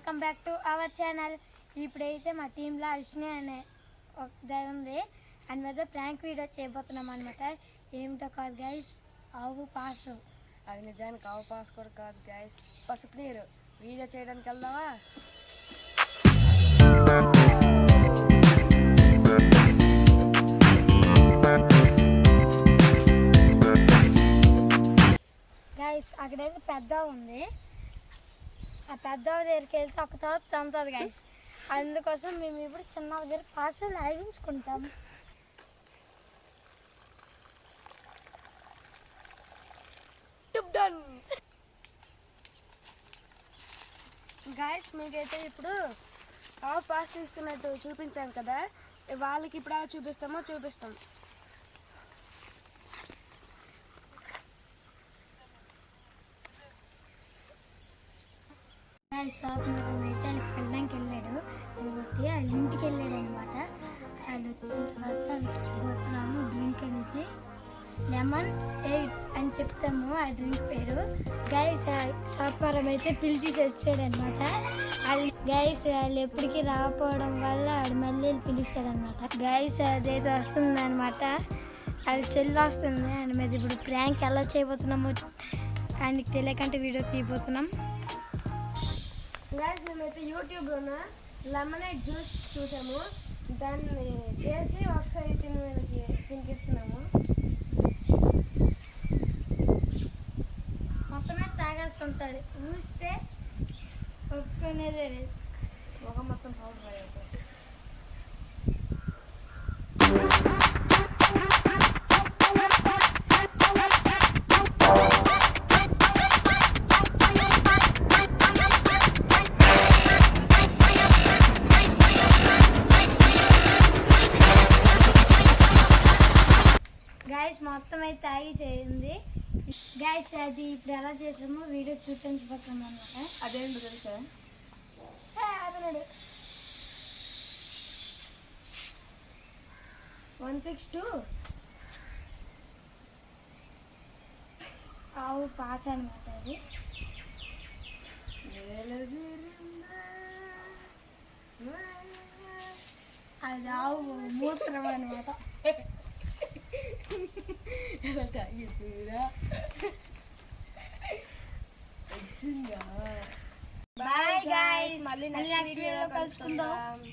Welcome back to our channel. ఇప్పుడైతే మా టీంలో అర్షిని అనే ఒక దయ ఉంది, అని మీద ప్రాంక్ వీడియో చేయబోతున్నాం అనమాట. ఏమిటో కాదు గైస్, ఆవు పాసు. అది నిజానికి ఆవు పాస్ కూడా కాదు గైస్, పసుపు నీరు. వీడియో చేయడానికి వెళ్దామా? గైస్ అక్కడైతే పెద్ద ఉంది, ఆ పెద్ద దగ్గరికి వెళ్తే ఒక తర్వాత తంతుంది గైస్. అందుకోసం మేము ఇప్పుడు చిన్న దగ్గర పాసు లాగించుకుంటాం. గైస్ మీకైతే ఇప్పుడు ఆవు పాస్ తీస్తున్నట్టు చూపించాం కదా, వాళ్ళకి ఇప్పుడు ఎలా చూపిస్తామో చూపిస్తాం. షాప్ అయితే వాళ్ళకి వెళ్ళడానికి వెళ్ళాడు, వాళ్ళ ఇంటికి వెళ్ళాడు అనమాట. వాళ్ళు వచ్చిన తర్వాత పోతున్నాము డ్రింక్ అనేసి, లెమన్ 8 అని చెప్తాము ఆ డ్రింక్ పేరు. గైస్ షాప్ పరం అయితే పిలిచి వచ్చాడు అనమాట. గైస్ వాళ్ళు ఎప్పటికీ రాకపోవడం వల్ల వాడు మళ్ళీ పిలుస్తాడనమాట. గైస్ అదైతే వస్తుంది అనమాట, అది చెల్లి వస్తుంది. ఆయన మీద ఇప్పుడు ప్రాంక్ ఎలా చేయబోతున్నామో ఆయనకి తెలియకంటే వీడియో తీయబోతున్నాం. గైస్ మేమైతే యూట్యూబ్లోన లెమనేడ్ జ్యూస్ చూసాము, దాన్ని చేసి ఒకసారి తినిపిస్తున్నాము. మొత్తమే తాగాల్సి ఉంటుంది, ఊస్తే ఒప్పుకునేదే లేదు. ఒక మొత్తం పౌడర్ అయ్యాలి. గైస్ మొత్తం అయితే తాగేసేయండి. గైస్ అది ఇప్పుడు ఎలా చేసామో వీడియో చూపించబోతున్నాం అనమాట. అదేంటి తెలుసా? అతనుడు 162 ఆవు పాస్ అనమాట. అది ఆవు మూత్రం అనమాట. వచ్చిందా? బాయ్ గైస్, మళ్ళీ నెక్స్ట్ వీడియోలో కలుసుకుందాం.